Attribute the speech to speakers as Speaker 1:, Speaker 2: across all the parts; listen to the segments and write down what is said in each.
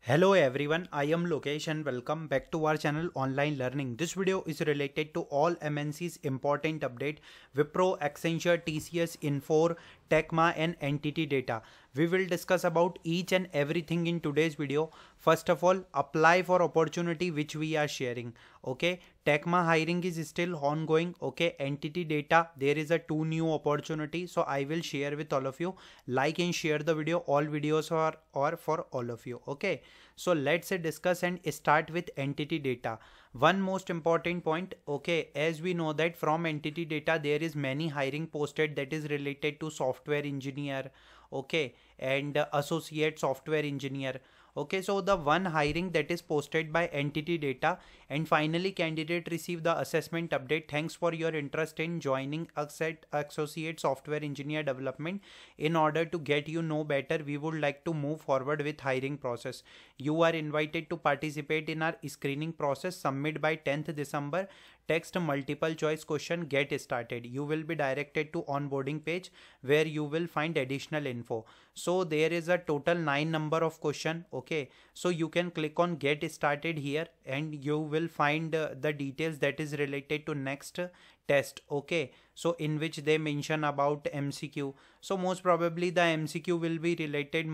Speaker 1: Hello everyone, I am Lokesh and welcome back to our channel Online Learning. This video is related to all MNC's important update: Wipro, Accenture, TCS, Infor, Tecma and NTT Data. We will discuss about each and everything in today's video. First of all, apply for opportunity which we are sharing. Okay, Tecma hiring is still ongoing. Okay, NTT Data, there is a two new opportunity, so I will share with all of you. Like and share the video. All videos are for all of you. Okay, so let's discuss and start with NTT Data. One most important point. Okay, as we know that from NTT Data there is many hiring posted that is related to software engineer, okay, and associate software engineer. Okay, so the one hiring that is posted by NTT Data, and finally candidate receive the assessment update. Thanks for your interest in joining associate software engineer development. In order to get you know better, we would like to move forward with hiring process. You are invited to participate in our screening process. Submit by 10th December. Text multiple choice question, get started. You will be directed to onboarding page where you will find additional info. So there is a total 9 number of question. Okay, so you can click on get started here and you will find the details that is related to next test. Okay, so in which they mention about MCQ. So most probably the MCQ will be related,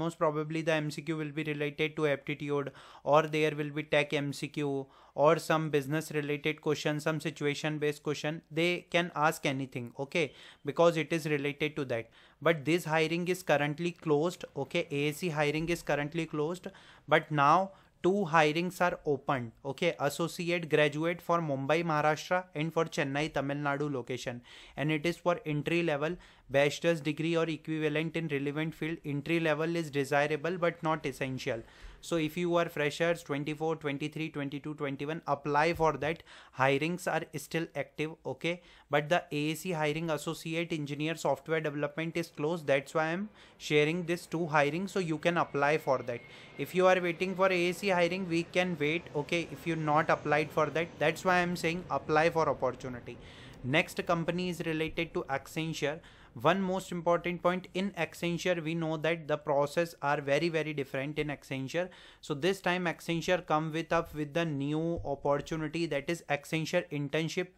Speaker 1: to aptitude, or there will be tech MCQ, or some business related question, some situation based question. They can ask anything. Okay, because it is related to that. But this hiring is currently closed. Okay, ASC hiring is currently closed, but now two hirings are opened. Okay, associate graduate for Mumbai, Maharashtra and for Chennai, Tamil Nadu location, and it is for entry level bachelor's degree or equivalent in relevant field. Entry level is desirable but not essential. So if you are freshers 24, 23, 22, 21, apply for that. Hirings are still active. Okay, but the AAC hiring associate engineer software development is closed. That's why I'm sharing this two hiring, so you can apply for that. If you are waiting for AAC hiring, we can wait. Okay, if you not applied for that, that's why I'm saying apply for opportunity. Next company is related to Accenture. One most important point in Accenture, we know that the process are very different in Accenture. So this time Accenture come with the new opportunity, that is Accenture internship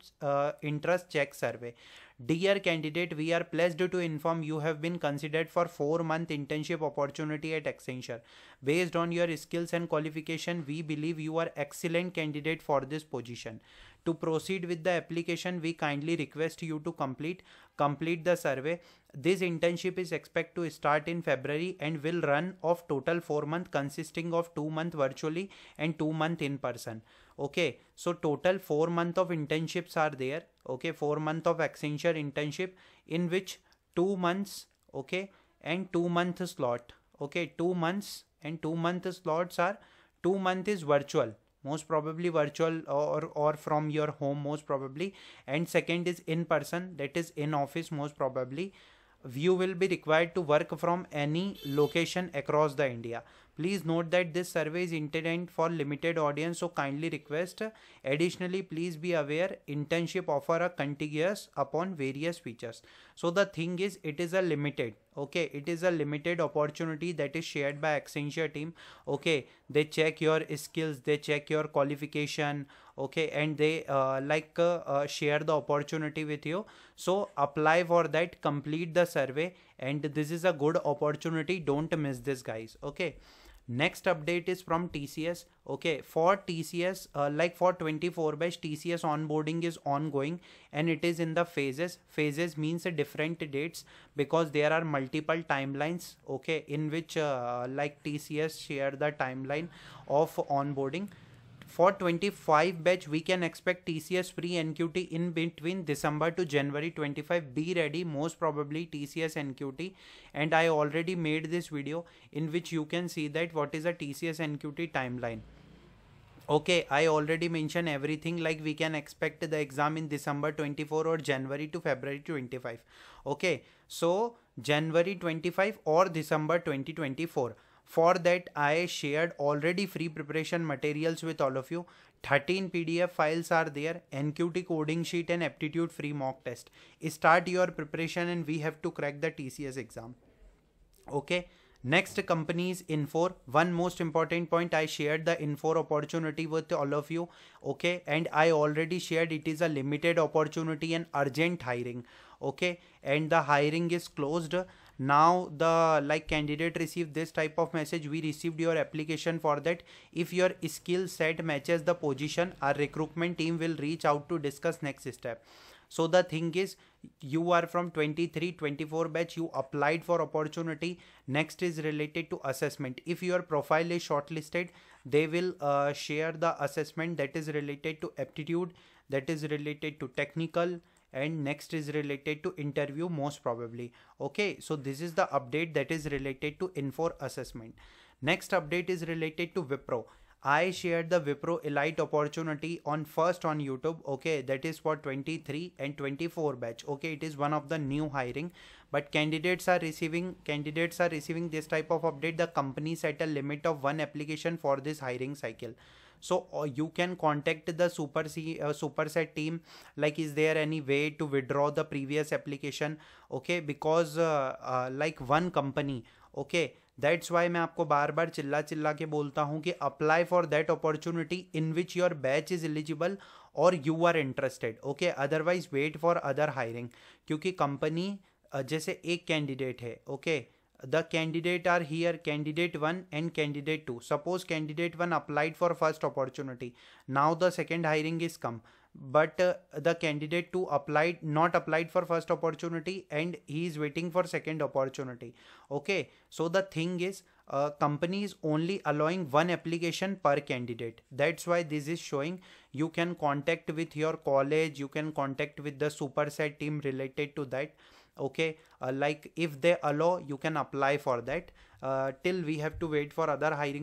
Speaker 1: interest check survey. Dear candidate, we are pleased to inform you have been considered for 4-month internship opportunity at Accenture. Based on your skills and qualification, we believe you are excellent candidate for this position. To proceed with the application, we kindly request you to complete the survey. This internship is expected to start in February and will run of total 4 months, consisting of 2 months virtually and 2 months in person. Okay, so total 4 months of internships are there. Okay, 4 months of Accenture internship, in which 2 months, okay, and 2 month slot. Okay, 2 months and 2 month slots are, 2 month is virtual, most probably virtual, or from your home most probably, and second is in person, that is in office most probably. You will be required to work from any location across the India. Please note that this survey is intended for limited audience, so kindly request. Additionally, please be aware internship offer a contiguous upon various features. So the thing is, it is a limited. Okay, it is a limited opportunity that is shared by Accenture team. Okay, they check your skills, they check your qualification. Okay, and they share the opportunity with you. So apply for that, complete the survey, and this is a good opportunity. Don't miss this, guys. Okay, next update is from TCS. Okay, for TCS, for 24 batch, TCS onboarding is ongoing and it is in the phases means different dates, because there are multiple timelines. Okay, in which TCS share the timeline of onboarding. For 25 batch, we can expect TCS free NQT in between December to January 25. Be ready, most probably TCS NQT. And I already made this video in which you can see that what is a TCS NQT timeline. Okay, I already mentioned everything, like we can expect the exam in December 24 or January to February 25. Okay, so January 25 or December 2024. For that, I shared already free preparation materials with all of you. 13 PDF files are there, NQT coding sheet and aptitude free mock test. Start your preparation and we have to crack the TCS exam. Okay, Next, companies Infor. One most important point, I shared the Infor opportunity with all of you. Okay, and I already shared it is a limited opportunity and urgent hiring. Okay, and the hiring is closed. Now the like candidate received this type of message: we received your application for that. If your skill set matches the position, our recruitment team will reach out to discuss next step. So the thing is, you are from 23-24 batch, you applied for opportunity. Next is related to assessment. If your profile is shortlisted, they will share the assessment that is related to aptitude, that is related to technical, and next is related to interview most probably. Okay, so this is the update that is related to Infor assessment. Next update is related to Wipro. I shared the Wipro Elite opportunity on first on YouTube. Okay, that is for 23 and 24 batch. Okay, it is one of the new hiring, but candidates are receiving this type of update. The company set a limit of one application for this hiring cycle. So you can contact the superset team, like is there any way to withdraw the previous application. Okay, because like one company. Okay, that's why मैं आपको बार बार चिल्ला चिल्ला के बोलता हूँ कि apply for that opportunity in which your batch is eligible और you are interested. Okay, otherwise wait for other hiring. क्योंकि कंपनी जैसे एक कैंडिडेट है. Okay, the candidate are here, candidate 1 and candidate 2. Suppose candidate 1 applied for first opportunity, now the second hiring is come, but the candidate 2 not applied for first opportunity and he is waiting for second opportunity. Okay, so the thing is, company is only allowing one application per candidate. That's why this is showing. You can contact with your college, you can contact with the superset team related to that. Okay, like if they allow, you can apply for that. Till we have to wait for other hiring